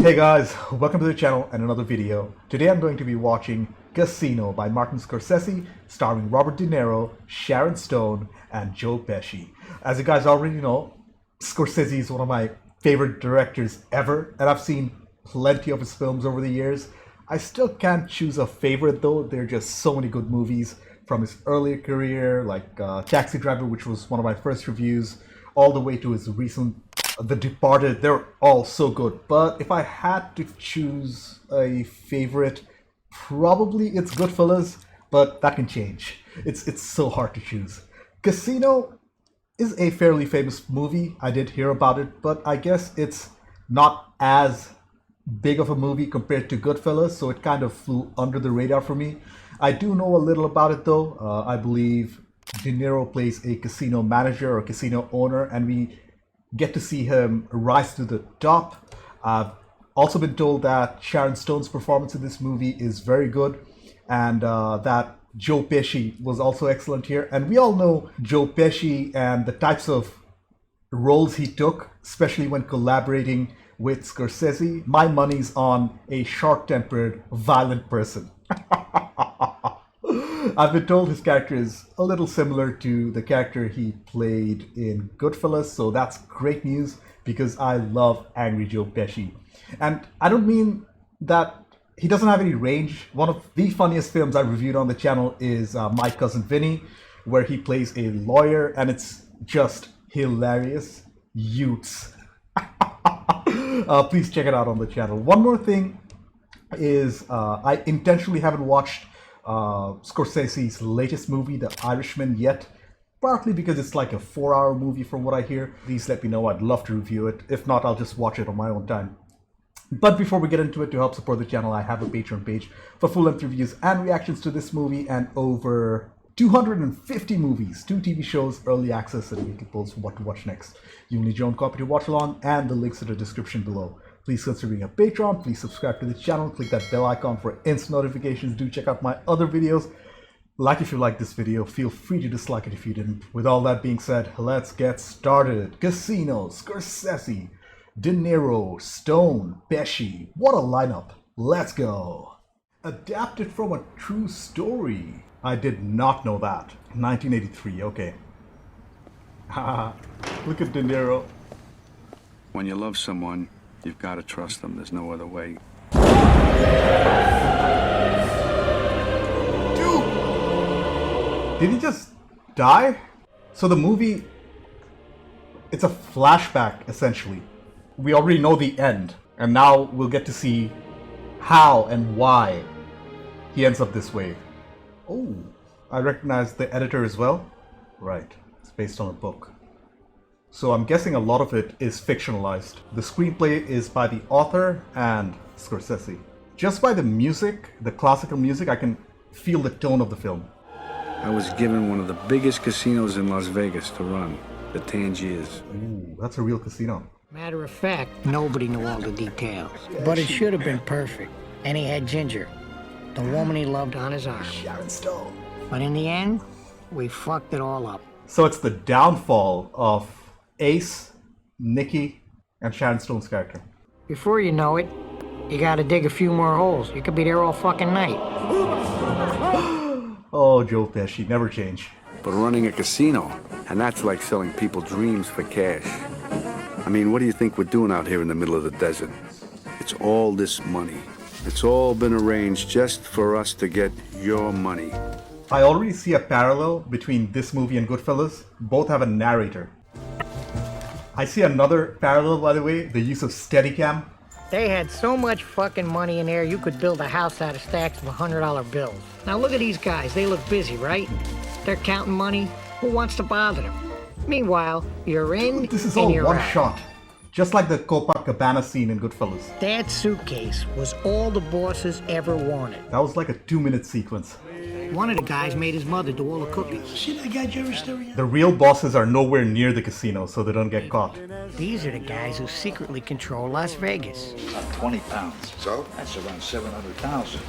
Hey guys, welcome to the channel and another video. Today I'm going to be watching Casino by Martin Scorsese, starring Robert De Niro, Sharon Stone, and Joe Pesci. As you guys already know, Scorsese is one of my favorite directors ever, and I've seen plenty of his films over the years. I still can't choose a favorite though. There are just so many good movies from his earlier career, like Taxi Driver, which was one of my first reviews, all the way to his recent The Departed. They're all so good. But if I had to choose a favorite, probably it's Goodfellas, but that can change. It's so hard to choose. Casino is a fairly famous movie. I did hear about it, but I guess it's not as big of a movie compared to Goodfellas, so it kind of flew under the radar for me. I do know a little about it though. I believe De Niro plays a casino manager or casino owner, and we get to see him rise to the top. I've also been told that Sharon Stone's performance in this movie is very good, and that Joe Pesci was also excellent here. And we all know Joe Pesci and the types of roles he took, especially when collaborating with Scorsese. My money's on a short-tempered, violent person. I've been told his character is a little similar to the character he played in Goodfellas, so that's great news because I love Angry Joe Pesci. And I don't mean that he doesn't have any range. One of the funniest films I reviewed on the channel is My Cousin Vinny, where he plays a lawyer, and it's just hilarious. Utes. Please check it out on the channel. One more thing is I intentionally haven't watched Scorsese's latest movie, The Irishman, yet, partly because it's like a 4-hour movie from what I hear. Please let me know. I'd love to review it. If not, I'll just watch it on my own time. But before we get into it, to help support the channel, I have a Patreon page for full-length reviews and reactions to this movie and over 250 movies, 2 TV shows, early access, and weekly polls for what to watch next. You'll need your own copy to watch along, and the links in the description below. Please consider being a Patreon. Please subscribe to the channel. Click that bell icon for instant notifications. Do check out my other videos. Like if you liked this video. Feel free to dislike it if you didn't. With all that being said, let's get started. Casino, Scorsese, De Niro, Stone, Pesci. What a lineup. Let's go. Adapted from a true story. I did not know that. 1983, okay. Haha, look at De Niro. When you love someone, you've got to trust them. There's no other way. Dude! Did he just die? So the movie, it's a flashback, essentially. We already know the end, and now we'll get to see how and why he ends up this way. Oh, I recognize the editor as well. Right, it's based on a book. So I'm guessing a lot of it is fictionalized. The screenplay is by the author and Scorsese. Just by the music, the classical music, I can feel the tone of the film. I was given one of the biggest casinos in Las Vegas to run, the Tangiers. Ooh, that's a real casino. Matter of fact, nobody knew all the details. But it should have been perfect. And he had Ginger, the woman he loved, on his arm. Sharon Stone. But in the end, we fucked it all up. So it's the downfall of Ace, Nicky, and Sharon Stone's character. Before you know it, you gotta dig a few more holes. You could be there all fucking night. Oh, Joe Pesci, never change. But running a casino, and that's like selling people dreams for cash. I mean, what do you think we're doing out here in the middle of the desert? It's all this money. It's all been arranged just for us to get your money. I already see a parallel between this movie and Goodfellas. Both have a narrator. I see another parallel, by the way, the use of Steadicam. They had so much fucking money in there, you could build a house out of stacks of $100 bills. Now look at these guys. They look busy, right? They're counting money. Who wants to bother them? Meanwhile, you're in This is and all you're one out. shot. Just like the Copacabana scene in Goodfellas. That suitcase was all the bosses ever wanted. That was like a 2-minute sequence. One of the guys made his mother do all the cooking. The real bosses are nowhere near the casino, so they don't get caught. These are the guys who secretly control Las Vegas. About 20 pounds. So? That's around 700,000.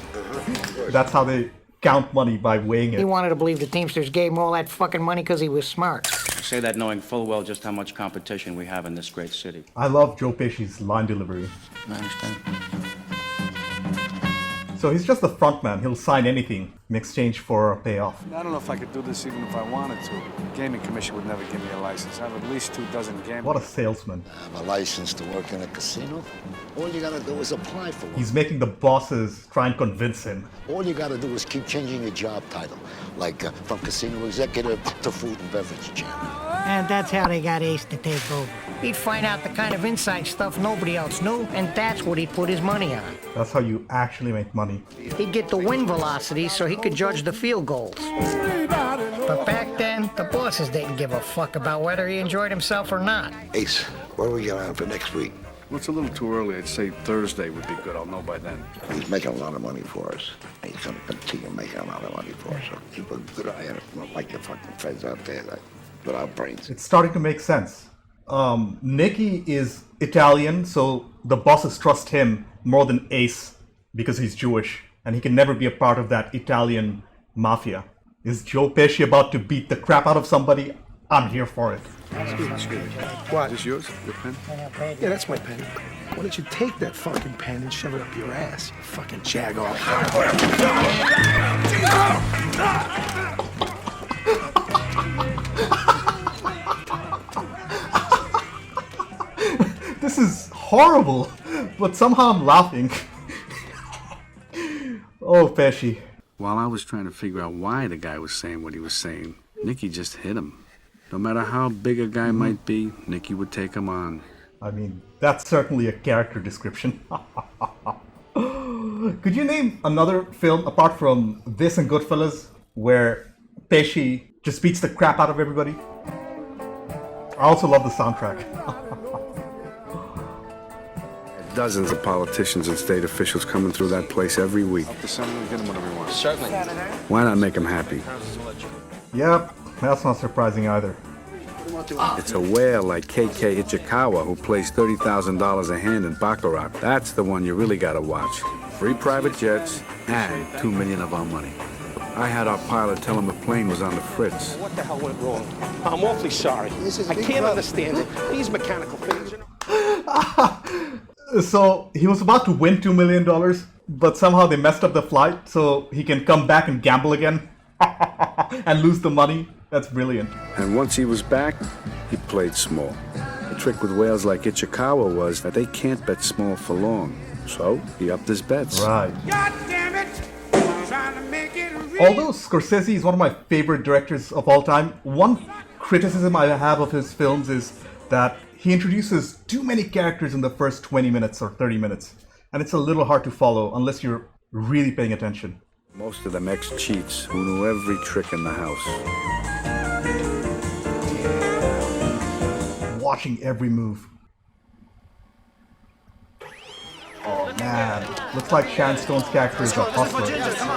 That's how they count money, by weighing He it. wanted to believe the Teamsters gave him all that fucking money because he was smart. say that knowing full well just how much competition we have in this great city. I love Joe Pesci's line delivery. I understand. So he's just the front man. He'll sign anything in exchange for a payoff. I don't know if I could do this even if I wanted to. The gaming commission would never give me a license. I have at least 24 gamblers. What a salesman. Have a license to work in a casino? All you gotta do is apply for one. He's making the bosses try and convince him. All you gotta do is keep changing your job title, like from casino executive to food and beverage champ. And that's how they got Ace to take over. He'd find out the kind of inside stuff nobody else knew, and that's what he'd put his money on. That's how you actually make money. He'd get the win velocity so he could judge the field goals. But back then, the bosses didn't give a fuck about whether he enjoyed himself or not. Ace, where are we going for next week? Well, it's a little too early. I'd say Thursday would be good. I'll know by then. He's making a lot of money for us. He's gonna continue making a lot of money for us. So keep a good eye on it. Not like your fucking friends out there that without brains. It's starting to make sense. Nicky is Italian, so the bosses trust him more than Ace because he's Jewish, and he can never be a part of that Italian mafia. Is Joe Pesci about to beat the crap out of somebody? I'm here for it. Excuse me. What? Is this yours? Your pen? Yeah, that's my pen. Why don't you take that fucking pen and shove it up your ass, you fucking jagoff? This is horrible, but somehow I'm laughing. Oh, Pesci. While I was trying to figure out why the guy was saying what he was saying, Nicky just hit him. No matter how big a guy might be, Nicky would take him on. I mean, that's certainly a character description. Could you name another film apart from this and Goodfellas where Pesci just beats the crap out of everybody? I also love the soundtrack. Dozens of politicians and state officials coming through that place every week. Up to Senator, get him whatever he wants. Certainly. Why not make him happy? Yep, that's not surprising either. It's a whale like K.K. Ichikawa who plays $30,000 a hand in Baccarat. That's the one you really gotta watch. Free private jets and $2 million of our money. I had our pilot tell him the plane was on the fritz. What the hell went wrong? I'm awfully sorry. I can't understand it. These mechanical things, you know. So he was about to win $2 million, but somehow they messed up the flight so he can come back and gamble again and lose the money. That's brilliant. And once he was back, he played small. The trick with whales like Ichikawa was that they can't bet small for long. So he upped his bets. Right. God damn it! Trying to make it real. Although Scorsese is one of my favorite directors of all time, one criticism I have of his films is that he introduces too many characters in the first 20 minutes or 30 minutes. And it's a little hard to follow unless you're really paying attention. Most of them ex-cheats who knew every trick in the house. Watching every move. Oh man, looks like Sharon Stone's character is a hustler.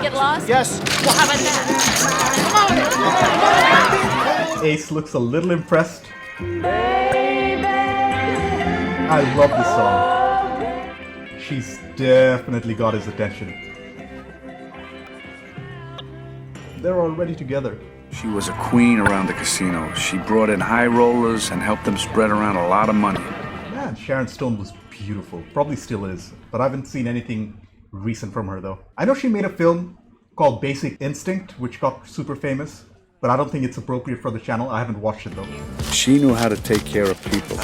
Get lost? Yes. Well, how about that? Ace looks a little impressed. I love this song. She's definitely got his attention. They're already together. She was a queen around the casino. She brought in high rollers and helped them spread around a lot of money. Man, Sharon Stone was beautiful. Probably still is. But I haven't seen anything recent from her though. I know she made a film called Basic Instinct, which got super famous. But I don't think it's appropriate for the channel. I haven't watched it though. She knew how to take care of people.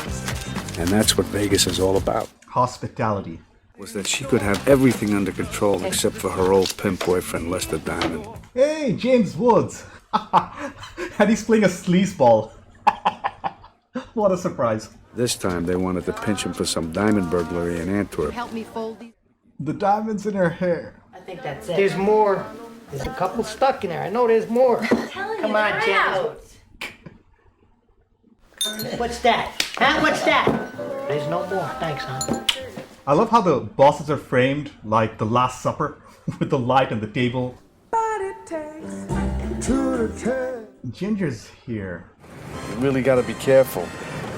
And that's what Vegas is all about. Hospitality. Was that she could have everything under control except for her old pimp boyfriend, Lester Diamond. Hey, James Woods! And he's playing a sleazeball. What a surprise. This time they wanted to pinch him for some diamond burglary in Antwerp. Help me fold these. The diamonds in her hair. I think that's it. There's more. There's a couple stuck in there. I know there's more. Come on, James. What's that? Huh? What's that? There's no more. Thanks, hon. I love how the bosses are framed like the Last Supper with the light and the table. Ginger's here. You really gotta be careful.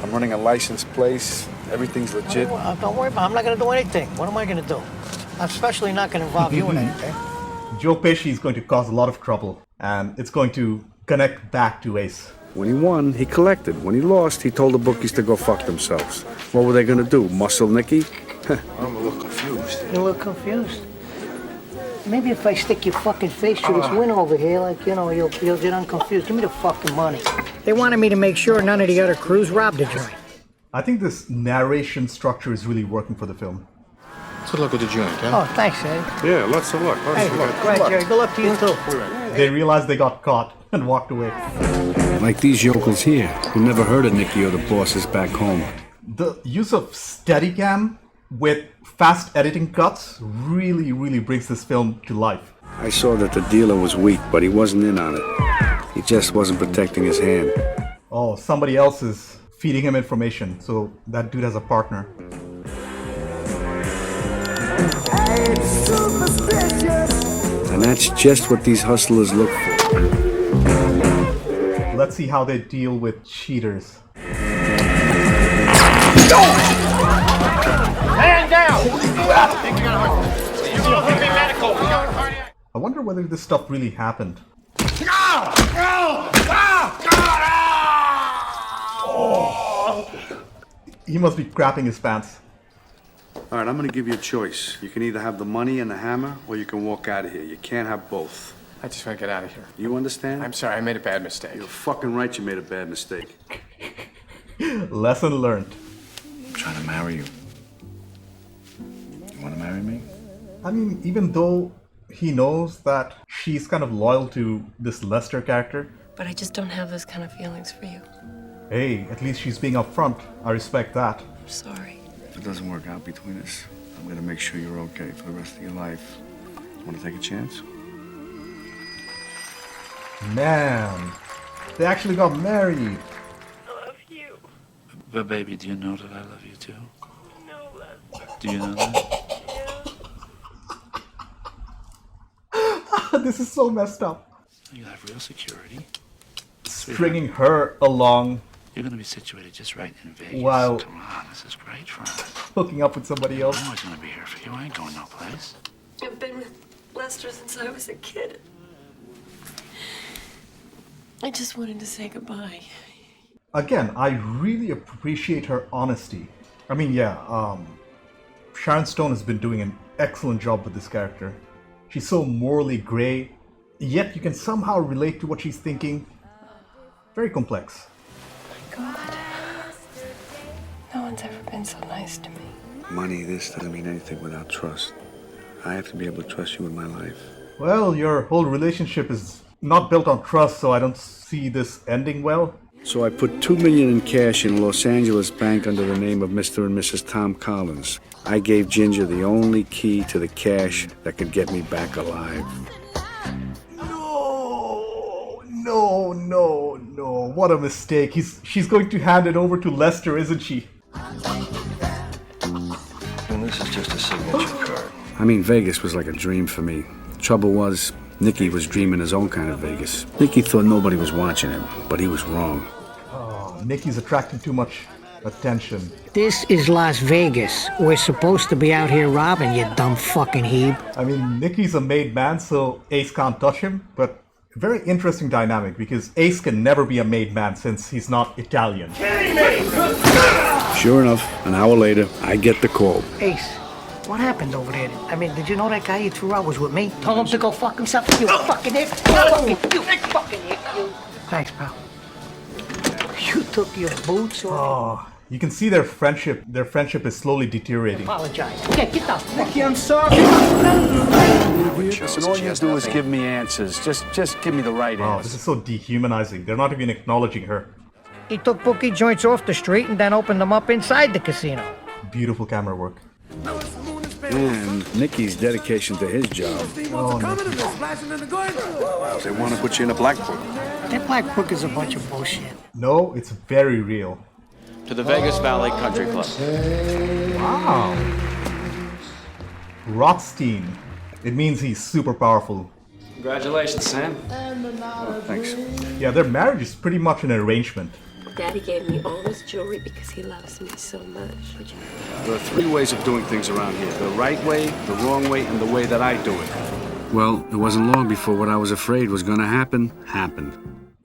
I'm running a licensed place. Everything's legit. Don't worry about it. I'm not going to do anything. What am I going to do? I'm especially not going to involve you in anything. Joe Pesci is going to cause a lot of trouble, and it's going to connect back to Ace. When he won, he collected. When he lost, he told the bookies to go fuck themselves. What were they gonna do, muscle Nicky? I'm a little confused. You're a little confused. Maybe if I stick your fucking face through this window over here, like, you know, you'll get unconfused. Give me the fucking money. They wanted me to make sure none of the other crews robbed the joint. I think this narration structure is really working for the film. Good luck with the joint, huh? Oh, thanks, Eddie. Yeah, lots of luck. Hey, great, Jerry. Good luck to you, too. They realized they got caught and walked away. Like these yokels here, who never heard of Nicky or the bosses back home. The use of Steadicam with fast editing cuts really, really brings this film to life. I saw that the dealer was weak, but he wasn't in on it. He just wasn't protecting his hand. Oh, somebody else is feeding him information, so that dude has a partner. And that's just what these hustlers look for. Let's see how they deal with cheaters. Man down! I wonder whether this stuff really happened. He must be crapping his pants. All right, I'm gonna give you a choice. You can either have the money and the hammer, or you can walk out of here. You can't have both. I just want to get out of here. You understand? I'm sorry, I made a bad mistake. You're fucking right you made a bad mistake. Lesson learned. I'm trying to marry you. You wanna marry me? I mean, even though he knows that she's kind of loyal to this Lester character, But I just don't have those kind of feelings for you. hey, at least she's being upfront. I respect that. I'm sorry. If it doesn't work out between us, I'm gonna make sure you're okay for the rest of your life. Wanna take a chance? Man, they actually got married. I love you. But baby, do you know that I love you too? No, Lester. Do you know that? This is so messed up. You have real security. Stringing her along You're gonna be situated just right in Vegas. while Come on, this is great for us. hooking up with somebody else. I'm always gonna be here for you. I ain't going no place. I've been with Lester since I was a kid. I just wanted to say goodbye. Again, I really appreciate her honesty. I mean, yeah, Sharon Stone has been doing an excellent job with this character. She's so morally gray, yet you can somehow relate to what she's thinking. Very complex. God. No one's ever been so nice to me. Money, this doesn't mean anything without trust. I have to be able to trust you with my life. Well, your whole relationship is not built on trust, so I don't see this ending well. So I put $2 million in cash in a Los Angeles bank under the name of Mr. and Mrs. Tom Collins. I gave Ginger the only key to the cash that could get me back alive. No. What a mistake. She's going to hand it over to Lester, isn't she? And this is just a signature card. I mean, Vegas was like a dream for me. Trouble was, Nicky was dreaming his own kind of Vegas. Nicky thought nobody was watching him, but he was wrong. Oh, Nicky's attracting too much attention. This is Las Vegas. We're supposed to be out here robbing, you dumb fucking heeb. I mean, Nicky's a made man, so Ace can't touch him, but very interesting dynamic because Ace can never be a made man since he's not Italian. Sure enough, an hour later, I get the call. Ace, what happened over there? I mean, did you know that guy you threw out was with me? Told him to go fuck himself. You fucking ick. You fucking ick. You. Thanks, pal. You took your boots off. Oh, you can see their friendship. Their friendship is slowly deteriorating. Apologize. Yeah, get the fuck. I'm sorry. Listen, all you do is give me answers. Just give me the right Oh, answer. this is so dehumanizing. They're not even acknowledging her. He took bookie joints off the street and then opened them up inside the casino. Beautiful camera work. And Nicky's dedication to his job. Oh, no. They want to put you in a black book. That black book is a bunch of bullshit. No, it's very real. To the Vegas Valley Country Club. Wow. Rothstein. It means he's super powerful. Congratulations, Sam. Thanks. Yeah, their marriage is pretty much an arrangement. Daddy gave me all this jewelry because he loves me so much. Would you? There are 3 ways of doing things around here. The right way, the wrong way, and the way that I do it. Well, it wasn't long before what I was afraid was going to happen, happened.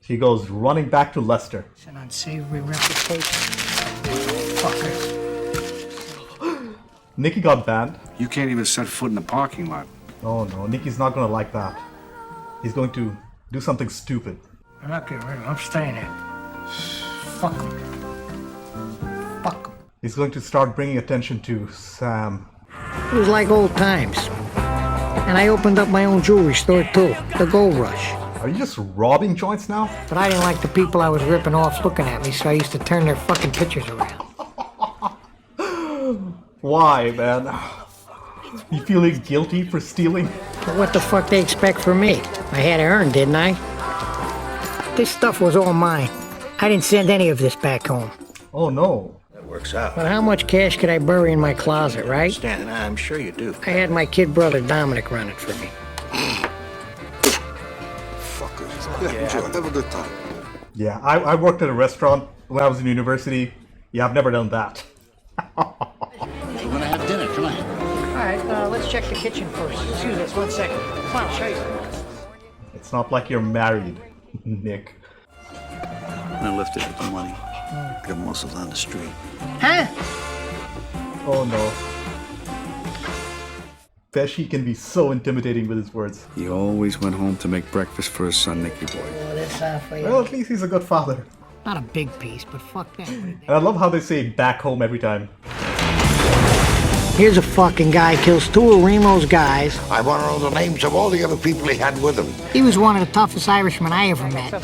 She goes running back to Lester. It's an unsavory reputation. Fuckers. Nicky got banned. You can't even set foot in the parking lot. Oh no, Nicky's not gonna like that. He's going to do something stupid. I'm not getting rid of him. I'm staying here. Fuck him. Fuck him. He's going to start bringing attention to Sam. It was like old times. And I opened up my own jewelry store too, the Gold Rush. Are you just robbing joints now? But I didn't like the people I was ripping off looking at me, so I used to turn their fucking pictures around. Why, man? You feeling guilty for stealing? But what the fuck they expect from me? I had to earn, didn't I? This stuff was all mine. I didn't send any of this back home. Oh no. That works out. But how much cash could I bury in my closet, right? Stan, I'm sure you do. I had my kid brother Dominic run it for me. Fuckers. Yeah, enjoy. Have a good time. Yeah, I worked at a restaurant when I was in university. Yeah, I've never done that. We're gonna have dinner. Come on. All right, let's check the kitchen first. Excuse us, 1 second. Come on, I'll show you. It's not like you're married, Nick. I lifted with the money. Got muscles on the street. Huh? Oh no. Pesci can be so intimidating with his words. He always went home to make breakfast for his son, Nicky boy. Oh, that's for you. Well, at least he's a good father. Not a big piece, but fuck that. And I love how they say back home every time. Here's a fucking guy kills 2 of Remo's guys. I want to know the names of all the other people he had with him. He was one of the toughest Irishmen I ever met.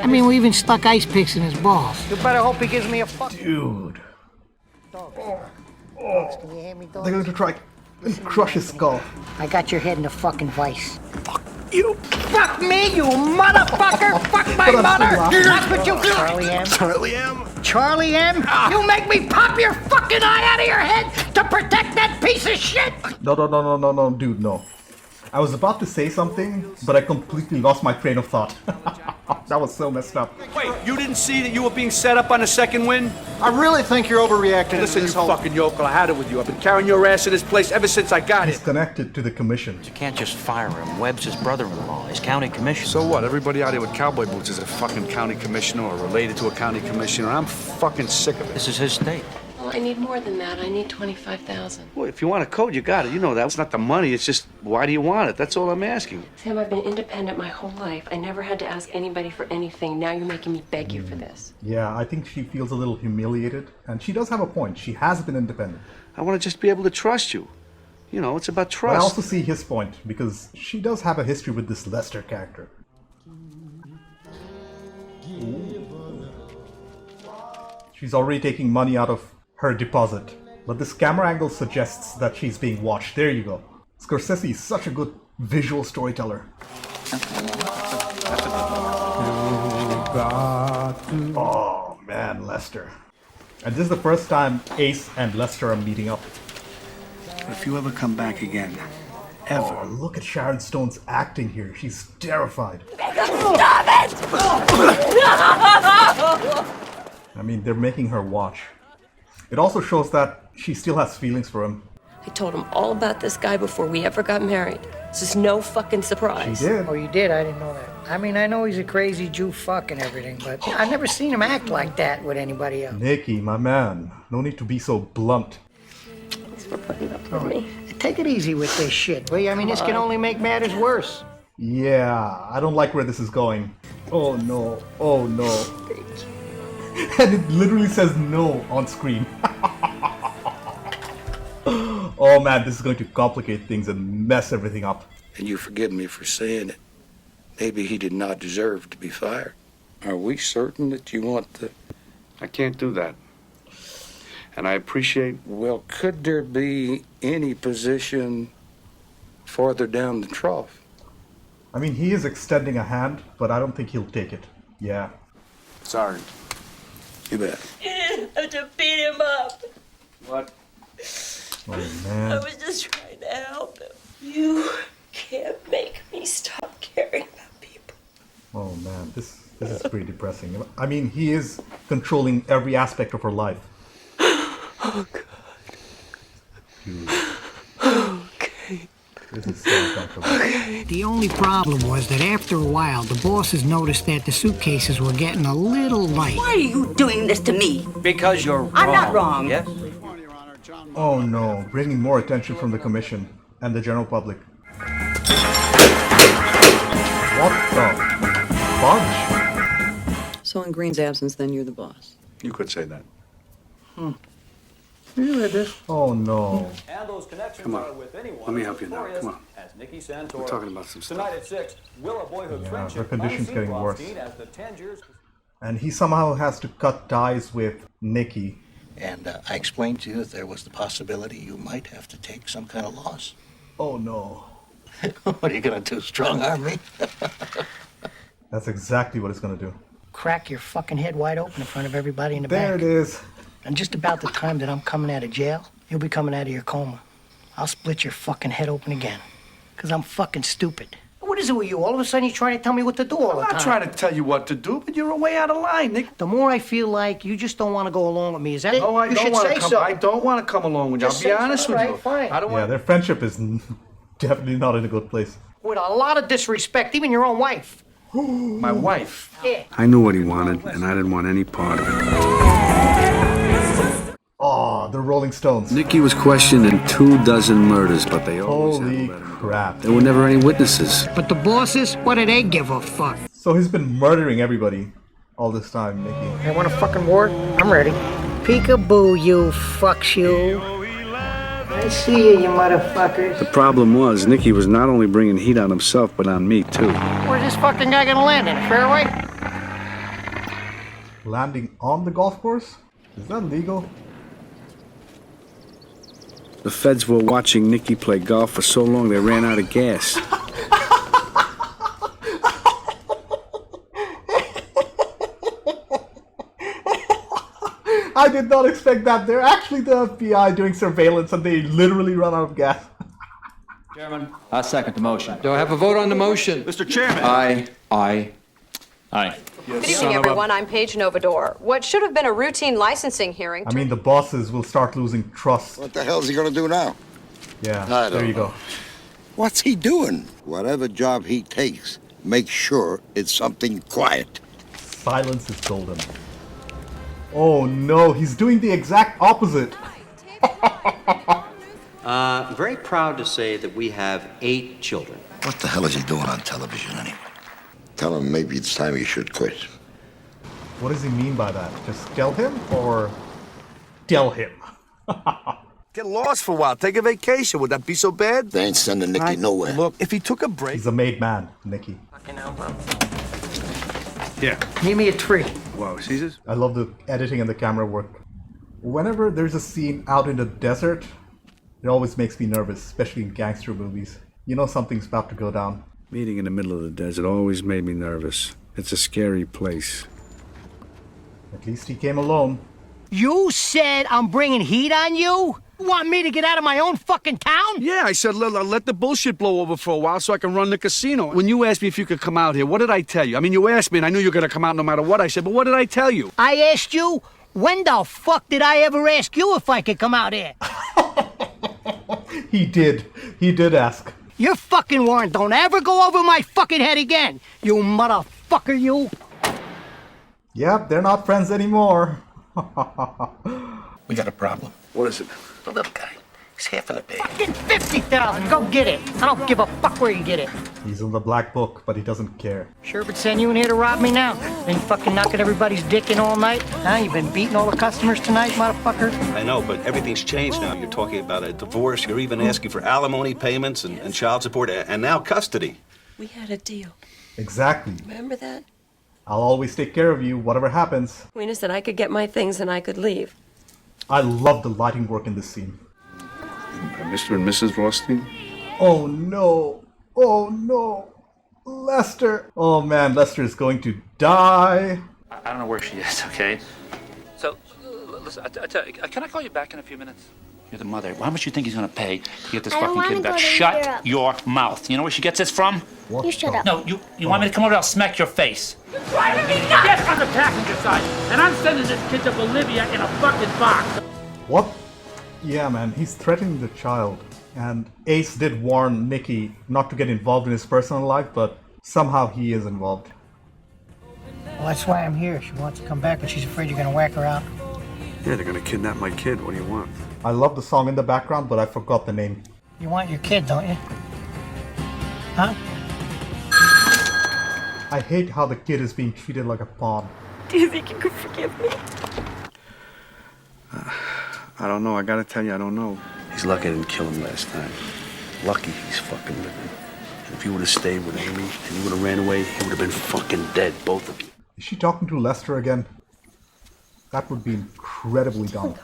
I mean, we even stuck ice picks in his balls. You better hope he gives me a fuck. Dude. They're going to try and crush his skull. I got your head in a fucking vice. Fuck you. Fuck me, you motherfucker! Fuck my mother! That's what you do! Charlie M? Charlie M? Charlie M? You make me pop your fucking eye out of your head to protect that piece of shit! No, dude, no. I was about to say something, but I completely lost my train of thought. That was so messed up. Wait, you didn't see that you were being set up on a second wind? I really think you're overreacting. Listen, you fucking yokel, I had it with you. I've been carrying your ass in this place ever since I got He's it. connected to the commission. You can't just fire him. Webb's his brother-in-law. He's county commissioner. So what? Everybody out here with cowboy boots is a fucking county commissioner or related to a county commissioner. I'm fucking sick of it. This is his state. Well, I need more than that. I need $25,000. Well, if you want a code, you got it. You know that. It's not the money. It's just, why do you want it? That's all I'm asking. Sam, I've been independent my whole life. I never had to ask anybody for anything. Now you're making me beg you for this. Yeah, I think she feels a little humiliated. And she does have a point. She has been independent. I want to just be able to trust you. You know, it's about But trust. I also see his point, because she does have a history with this Lester character. Ooh. She's already taking money out of her deposit. But this camera angle suggests that she's being watched. There you go. Scorsese is such a good visual storyteller. Oh man, Lester. And this is the first time Ace and Lester are meeting up. If you ever come back again, ever. Oh, look at Sharon Stone's acting here. She's terrified. Stop it! I mean, they're making her watch. It also shows that she still has feelings for him. I told him all about this guy before we ever got married. This is no fucking surprise. She did. Oh, you did? I didn't know that. I mean, I know he's a crazy Jew fuck and everything, but I've never seen him act like that with anybody else. Nicky, my man. No need to be so blunt. Thanks for putting up with me. Take it easy with this shit, will you? I mean, this can only make matters worse. Yeah, I don't like where this is going. Oh no, oh no. And it literally says no on screen. Oh man, this is going to complicate things and mess everything up. And you forgive me for saying it. Maybe he did not deserve to be fired. Are we certain that you want the... I can't do that. And I appreciate... Well, could there be any position farther down the trough? I mean, he is extending a hand, but I don't think he'll take it. Yeah. Sorry. You bet. You didn't have to beat him up. What? Oh I man. was just trying to help him. You can't make me stop caring about people. Oh man, this is pretty depressing. I mean, he is controlling every aspect of her life. Oh, God. Dude. Okay. This is so uncomfortable. The only problem was that after a while, the bosses noticed that the suitcases were getting a little light. Why are you doing this to me? Because you're wrong. I'm not wrong. Yes? Oh no, bringing more attention from the commission and the general public. What the fudge? So in Green's absence, then you're the boss. You could say that. You read this? Oh no. And those connections Come on. are with anyone. Let me help you now. Come on. As Nikki Santor. We're talking about some stuff. Tonight at 6, will a boyhood Yeah, friendship her condition's unseat getting worse. Rothstein as the Tangiers. And he somehow has to cut ties with Nikki. And I explained to you that there was the possibility you might have to take some kind of loss. Oh no. What are you going to do, strong-arm me? That's exactly what it's gonna do. Crack your fucking head wide open in front of everybody in the back. There it is. And just about the time that I'm coming out of jail, you'll be coming out of your coma. I'll split your fucking head open again. Because I'm fucking stupid. What is it with you? All of a sudden you're trying to tell me what to do all the time. I'm not trying to tell you what to do, but you're way out of line, Nick. The more I feel like you just don't want to go along with me, is that it? No, I you don't should want say to come. so. I don't want to come along with you. Just I'll be say honest so. with All you. right, fine. I don't Yeah, want. their friendship is definitely not in a good place. With a lot of disrespect, even your own wife. My wife. Yeah. I knew what he wanted, and I didn't want any part of it. Oh, the Rolling Stones. Nicky was questioned in 24 murders, but they always had to Holy let him go. crap. There were never any witnesses. But the bosses, what do they give a fuck? So he's been murdering everybody all this time, Nikki. They want a fucking war? I'm ready. Peekaboo, you fucks you. I see you motherfuckers. The problem was, Nicky was not only bringing heat on himself, but on me, too. Where's this fucking guy gonna land in? A fairway? Landing on the golf course? Is that legal? The feds were watching Nicky play golf for so long they ran out of gas. I did not expect that. They're actually the FBI doing surveillance and they literally run out of gas. Chairman, I second the motion. Do I have a vote on the motion? Mr. Chairman. Aye. Good evening, everyone. I'm Paige Novador. What should have been a routine licensing hearing. I mean, the bosses will start losing trust. What the hell's he gonna do now? Yeah, there you go. What's he doing? Whatever job he takes, make sure it's something quiet. Silence is golden. Oh no, he's doing the exact opposite. Very proud to say that we have 8 children. What the hell is he doing on television anyway? Tell him maybe it's time he should quit. What does he mean by that? Just tell him or tell him? Get lost for a while. Take a vacation. Would that be so bad? They ain't sending Nicky nowhere. Look, if he took a break... He's a made man, Nicky. Fucking elbow. Yeah. Give me a tree. Wow, see this? I love the editing and the camera work. Whenever there's a scene out in the desert, it always makes me nervous, especially in gangster movies. You know something's about to go down. Meeting in the middle of the desert always made me nervous. It's a scary place. At least he came alone. You said I'm bringing heat on you? You want me to get out of my own fucking town? Yeah, I said let the bullshit blow over for a while so I can run the casino. When you asked me if you could come out here, what did I tell you? I mean, you asked me and I knew you were going to come out no matter what I said, but what did I tell you? I asked you? When the fuck did I ever ask you if I could come out here? He did. He did ask. Your fucking warrant don't ever go over my fucking head again, you motherfucker, you. Yep, they're not friends anymore. We got a problem. What is it? The little guy. He's half in a bag. Fucking 50,000, go get it. I don't give a fuck where you get it. He's in the black book, but he doesn't care. Sure would send you in here to rob me now. Been fucking knocking everybody's dick in all night. Huh? You been beating all the customers tonight, motherfucker? I know, but everything's changed now. You're talking about a divorce. You're even asking for alimony payments and child support and now custody. We had a deal. Exactly. Remember that? I'll always take care of you, whatever happens. Weena said I could get my things and I could leave. I love the lighting work in this scene. Mr. and Mrs. Rothstein? Oh no. Oh no. Lester. Oh man, Lester is going to die. I don't know where she is, okay? So, listen, can I call you back in a few minutes? You're the mother. How much do you think he's going to pay to get this fucking kid back? Shut your mouth. You know where she gets this from? What? You shut up. No, you want me to come over? I'll smack your face. You're driving me nuts! Get on the passenger side, and I'm sending this kid to Bolivia in a fucking box. What? Yeah, man, he's threatening the child. And Ace did warn Nikki not to get involved in his personal life, but somehow he is involved. Well, that's why I'm here. She wants to come back, but she's afraid you're gonna whack her out. Yeah, they're gonna kidnap my kid. What do you want? I love the song in the background, but I forgot the name. You want your kid, don't you? Huh? I hate how the kid is being treated like a pawn. Do you think you could forgive me? I don't know. I gotta tell you, I don't know. He's lucky I didn't kill him last time. Lucky he's fucking living. And if he would have stayed with Amy and he would have ran away, he would have been fucking dead, both of you. Is she talking to Lester again? That would be incredibly dumb.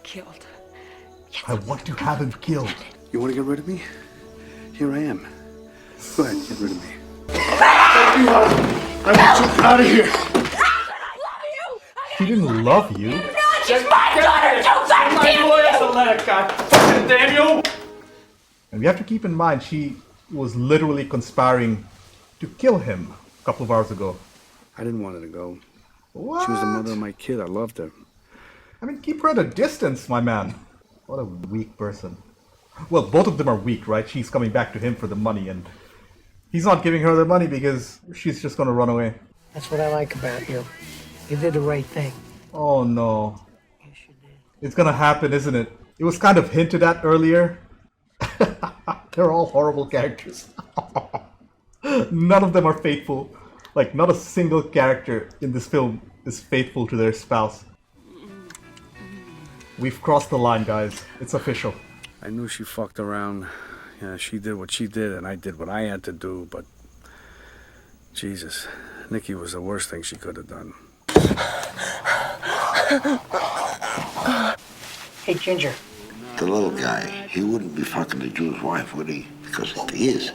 Killed. I want to have him killed. You want to get rid of me? Here I am. Go ahead, get rid of me. I want you out of here. She didn't love you. She's my daughter. Don't let her, God fucking damn you! And we have to keep in mind she was literally conspiring to kill him a couple of hours ago. I didn't want her to go. What? She was the mother of my kid. I loved her. I mean, keep her at a distance, my man. What a weak person. Well, both of them are weak, right? She's coming back to him for the money, and he's not giving her the money because she's just gonna run away. That's what I like about you. You did the right thing. Oh no. It's gonna happen, isn't it? It was kind of hinted at earlier. They're all horrible characters. None of them are faithful. Like, not a single character in this film is faithful to their spouse. We've crossed the line, guys. It's official. I knew she fucked around. Yeah, she did what she did, and I did what I had to do, but... Jesus, Nikki was the worst thing she could have done. Hey, Ginger. The little guy, he wouldn't be fucking the Jew's wife, would he? Because if he is,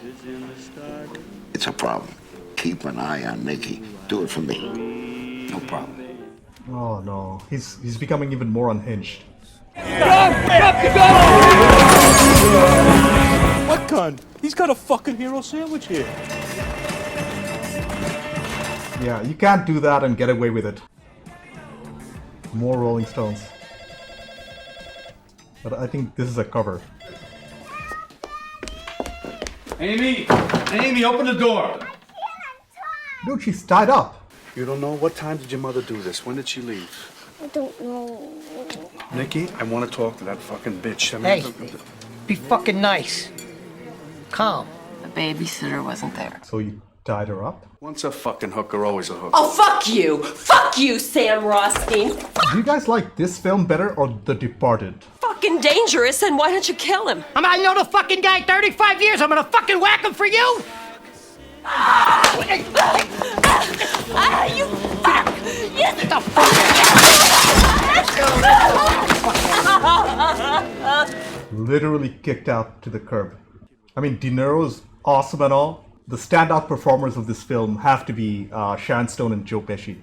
it's a problem. Keep an eye on Nikki. Do it for me. No problem. Oh no. He's becoming even more unhinged. What gun? He's got a fucking hero sandwich here. Yeah, you can't do that and get away with it. More Rolling Stones. But I think this is a cover. Amy! Amy, open the door! Dude, she's tied up. You don't know? What time did your mother do this? When did she leave? I don't know. Nikki, I want to talk to that fucking bitch. I Hey, be fucking nice. Calm. The babysitter wasn't there. So you tied her up? Once a fucking hooker, always a hooker. Oh, fuck you! Fuck you, Sam Rothstein! Do you guys like this film better or The Departed? Fucking dangerous, and why don't you kill him? I know the fucking guy 35 years. I'm gonna fucking whack him for you. You fuck! Yes, the fuck! Literally kicked out to the curb. I mean, De Niro's awesome and all. The standout performers of this film have to be Sharon Stone and Joe Pesci.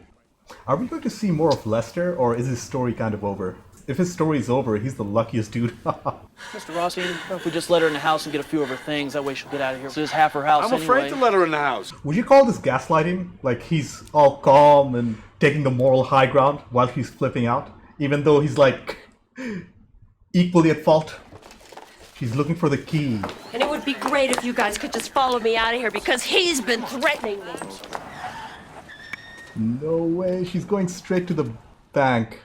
Are we going to see more of Lester, or is his story kind of over? If his story is over, he's the luckiest dude. Mr. Rossi, if we just let her in the house and get a few of her things, that way she'll get out of here. So this is half her house I'm afraid to let her in the house. Would you call this gaslighting? Like he's all calm and taking the moral high ground while he's flipping out? Even though he's like equally at fault? She's looking for the key. And it would be great if you guys could just follow me out of here because he's been threatening me. No way, she's going straight to the bank.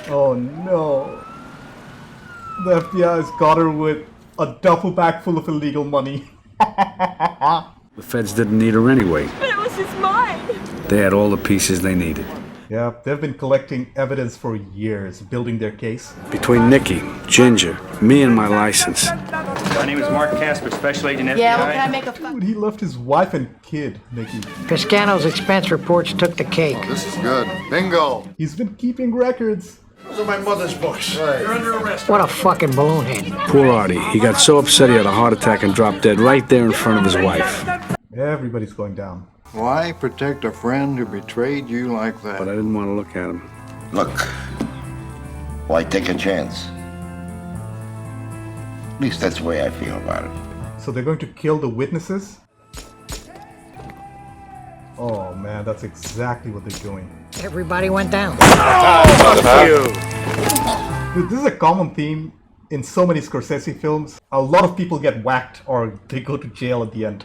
Oh no. The FBI's got her with a duffel bag full of illegal money. The feds didn't need her anyway. But it was his mine. They had all the pieces they needed. Yeah, they've been collecting evidence for years, building their case. Between Nikki, Ginger, me and my license. My name is Mark Casper, Special Agent FBI. Yeah, well, can I make a Dude, he left his wife and kid, Nikki. Piscano's expense reports took the cake. Oh, this is good. Bingo. He's been keeping records. Those are my mother's books. Right. You're under arrest. What a fucking balloon head. Poor Artie. He got so upset he had a heart attack and dropped dead right there in front of his wife. Everybody's going down. Why protect a friend who betrayed you like that? But I didn't want to look at him. Look, why take a chance? At least that's the way I feel about it. So they're going to kill the witnesses? Oh man, that's exactly what they're doing. Everybody went down. Dude, this is a common theme in so many Scorsese films. A lot of people get whacked or they go to jail at the end.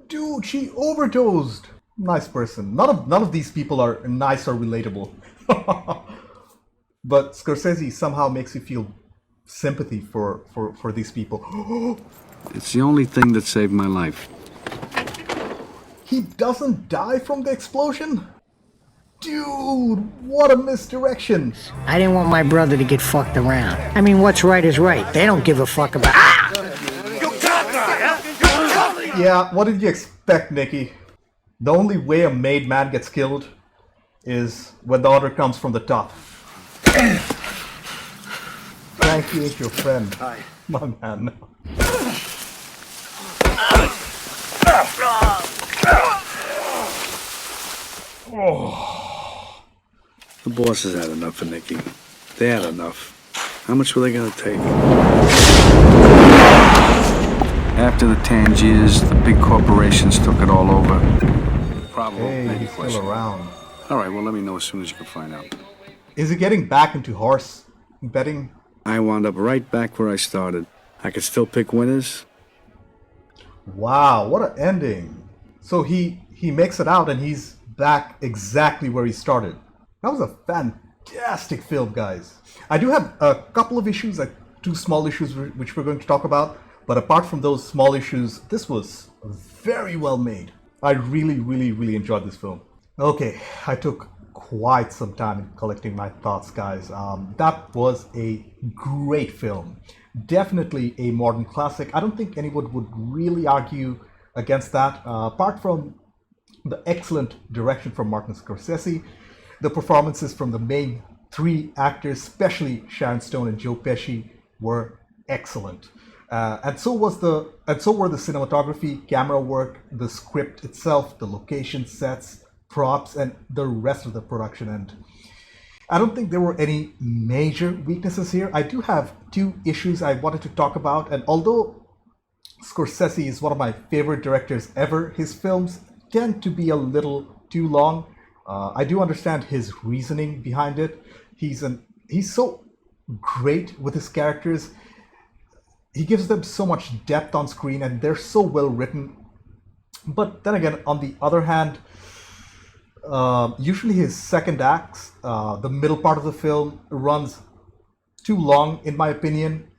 Dude, she overdosed. Nice person. None of these people are nice or relatable. But Scorsese somehow makes you feel sympathy for these people. It's the only thing that saved my life. He doesn't die from the explosion? Dude, what a misdirection. I didn't want my brother to get fucked around. I mean, what's right is right. They don't give a fuck about... Yeah, what did you expect, Nicky? The only way a made man gets killed is when the order comes from the top. Frankie ain't your friend. Hi. My man. Oh. The bosses had enough of Nicky. They had enough. How much were they gonna take? After the Tangiers, the big corporations took it all over. Problem. Hey, he's still around. All right, well, let me know as soon as you can find out. Is he getting back into horse betting? I wound up right back where I started. I could still pick winners. Wow, what an ending. So he makes it out and he's back exactly where he started. That was a fantastic film, guys. I do have a couple of issues, like 2 small issues which we're going to talk about. But apart from those small issues, this was very well made. I really enjoyed this film. Okay, I took quite some time in collecting my thoughts, guys. That was a great film. Definitely a modern classic. I don't think anyone would really argue against that. Apart from the excellent direction from Martin Scorsese, the performances from the main 3 actors, especially Sharon Stone and Joe Pesci, were excellent. And so were the cinematography, camera work, the script itself, the location sets, props, and the rest of the production. And I don't think there were any major weaknesses here. I do have 2 issues I wanted to talk about. And although Scorsese is one of my favorite directors ever, his films tend to be a little too long. I do understand his reasoning behind it. He's so great with his characters. He gives them so much depth on screen and they're so well written. But then again, on the other hand, usually his second acts, the middle part of the film, runs too long, in my opinion.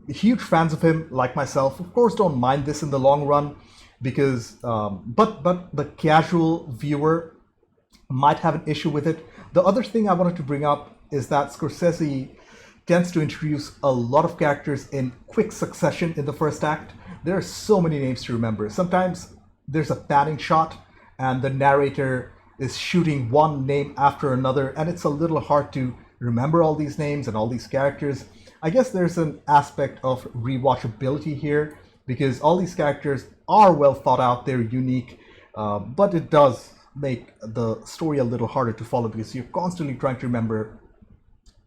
Huge fans of him, like myself, of course, don't mind this in the long run, because but the casual viewer might have an issue with it. The other thing I wanted to bring up is that Scorsese tends to introduce a lot of characters in quick succession in the first act. There are so many names to remember. Sometimes there's a panning shot and the narrator is shooting one name after another, and it's a little hard to remember all these names and all these characters. I guess there's an aspect of rewatchability here, because all these characters are well thought out, they're unique, but it does make the story a little harder to follow, because you're constantly trying to remember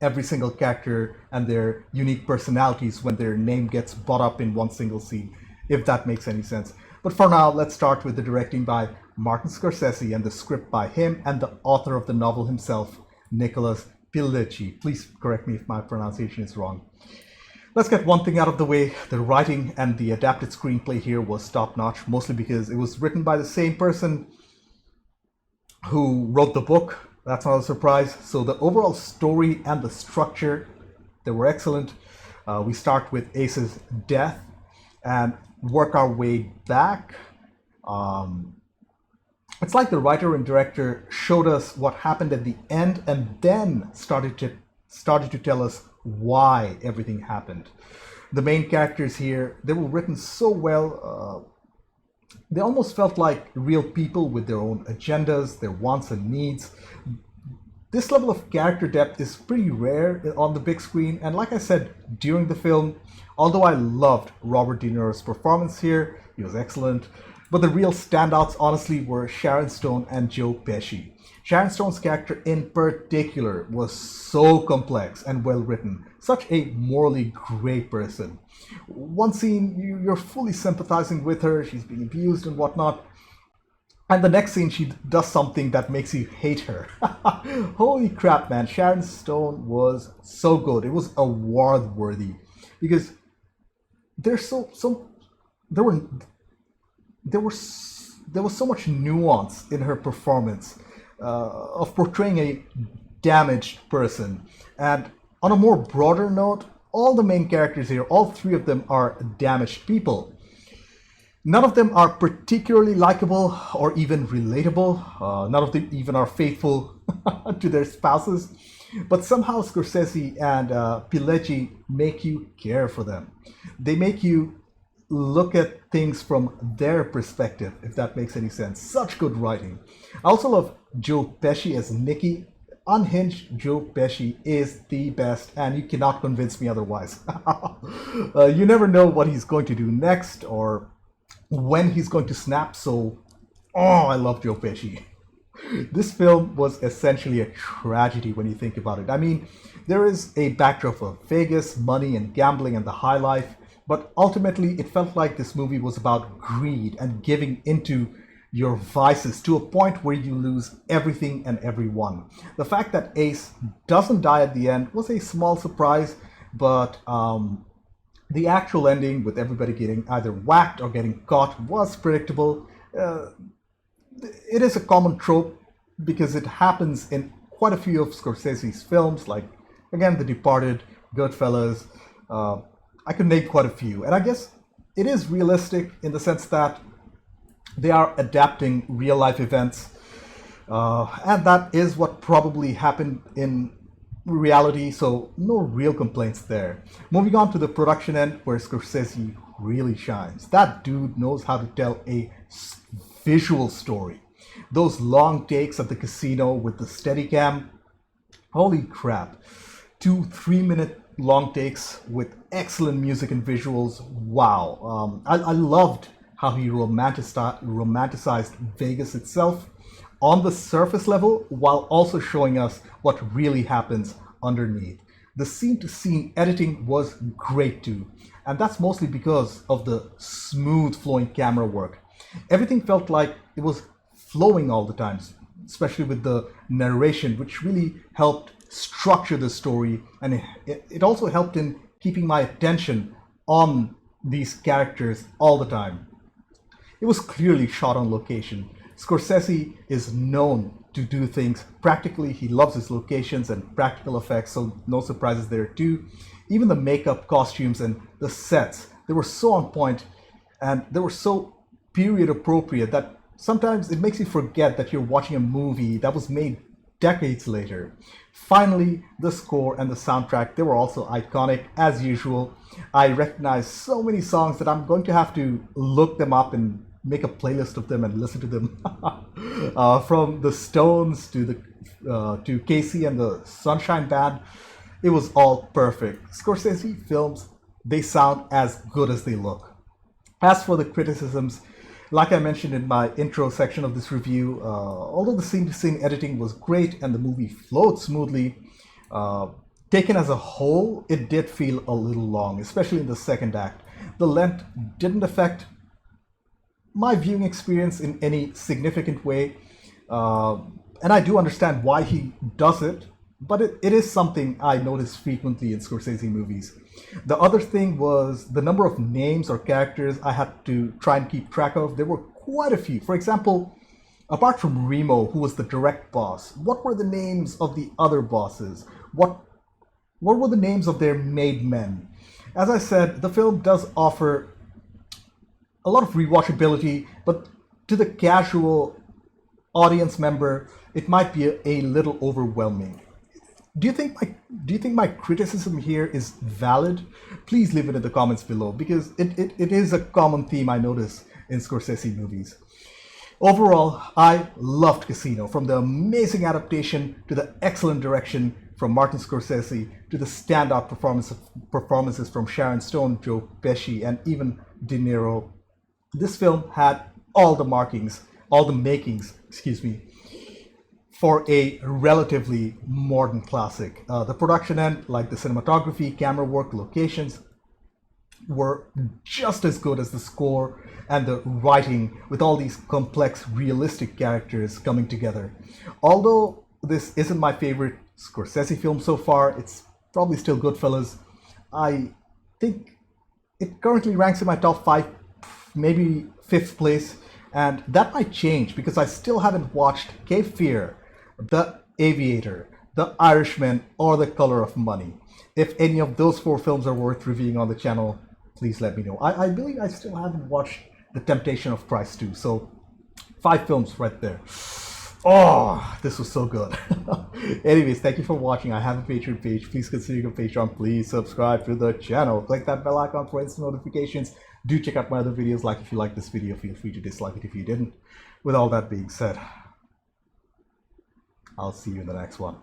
every single character and their unique personalities when their name gets brought up in one single scene, if that makes any sense. But for now, let's start with the directing by Martin Scorsese and the script by him and the author of the novel himself, Nicholas Pileggi. Please correct me if my pronunciation is wrong. Let's get one thing out of the way. The writing and the adapted screenplay here was top-notch, mostly because it was written by the same person who wrote the book. That's not a surprise. So the overall story and the structure, they were excellent. We start with Ace's death and work our way back. It's like the writer and director showed us what happened at the end and then started to tell us why everything happened. The main characters here, they were written so well. They almost felt like real people with their own agendas, their wants and needs. This level of character depth is pretty rare on the big screen, and like I said during the film, although I loved Robert De Niro's performance here, he was excellent, But the real standouts, honestly, were Sharon Stone and Joe Pesci. Sharon Stone's character in particular was so complex and well written, such a morally great person. One scene, you're fully sympathizing with her, she's being abused and whatnot, and the next scene she does something that makes you hate her. Holy crap, man, Sharon Stone was so good. It was award worthy because there's there were there was so much nuance in her performance of portraying a damaged person. And on a more broader note, all the main characters here, all three of them are damaged people. None of them are particularly likable or even relatable. None of them even are faithful to their spouses. But somehow Scorsese and Pileggi make you care for them. They make you look at things from their perspective, if that makes any sense. Such good writing. I also love Joe Pesci as Nicky. Unhinged Joe Pesci is the best, and you cannot convince me otherwise. You never know what he's going to do next or when he's going to snap, so I love Joe Pesci. This film was essentially a tragedy when you think about it. I mean, there is a backdrop of Vegas, money, and gambling and the high life, but ultimately it felt like this movie was about greed and giving into your vices to a point where you lose everything and everyone. The fact that Ace doesn't die at the end was a small surprise, but the actual ending with everybody getting either whacked or getting caught was predictable. It is a common trope because it happens in quite a few of Scorsese's films, like, again, The Departed, Goodfellas. I could name quite a few. And I guess it is realistic in the sense that they are adapting real life events. And that is what probably happened in reality, so no real complaints there. Moving on to the production end, where Scorsese really shines. That dude knows how to tell a visual story. Those long takes at the casino with the Steadicam, holy crap. 2-3 minute long takes with excellent music and visuals. Wow. I loved how he romanticized Vegas itself on the surface level while also showing us what really happens underneath. The scene-to-scene editing was great too, and that's mostly because of the smooth flowing camera work. Everything felt like it was flowing all the time, especially with the narration, which really helped structure the story, and it also helped in keeping my attention on these characters all the time. It was clearly shot on location. Scorsese is known to do things practically. He loves his locations and practical effects, so no surprises there too. Even the makeup, costumes, and the sets, they were so on point and they were so period appropriate that sometimes it makes you forget that you're watching a movie that was made decades later. Finally, the score and the soundtrack, they were also iconic as usual. I recognize so many songs that I'm going to have to look them up and make a playlist of them and listen to them. From the Stones to Casey and the Sunshine Band, it was all perfect. Scorsese films, they sound as good as they look. As for the criticisms, like I mentioned in my intro section of this review, although the scene-to-scene editing was great and the movie flowed smoothly, taken as a whole, it did feel a little long, especially in the second act. The length didn't affect my viewing experience in any significant way, and I do understand why he does it, but it is something I notice frequently in Scorsese movies. The other thing was the number of names or characters I had to try and keep track of. There were quite a few. For example, apart from Remo, who was the direct boss, what were the names of the other bosses? What were the names of their made men? As I said, the film does offer a lot of rewatchability, but to the casual audience member, it might be a little overwhelming. Do you think my criticism here is valid? Please leave it in the comments below, because it is a common theme I notice in Scorsese movies. Overall, I loved Casino, from the amazing adaptation to the excellent direction from Martin Scorsese to the standout performances from Sharon Stone, Joe Pesci, and even De Niro. This film had all the markings, all the makings, excuse me, for a relatively modern classic. The production end, like the cinematography, camera work, locations, were just as good as the score and the writing, with all these complex, realistic characters coming together. Although this isn't my favorite Scorsese film so far, it's probably still Goodfellas. I think it currently ranks in my top 5, maybe 5th place, and that might change because I still haven't watched Cape Fear, The Aviator, The Irishman, or The Color of Money. If any of those 4 films are worth reviewing on the channel, please let me know. I believe I still haven't watched The Temptation of Christ 2, so 5 films right there. Oh, this was so good. Anyways, thank you for watching. I have a Patreon page. Please consider a Patreon. Please subscribe to the channel. Click that bell icon for instant notifications. Do check out my other videos. Like if you like this video, feel free to dislike it if you didn't. With all that being said, I'll see you in the next one.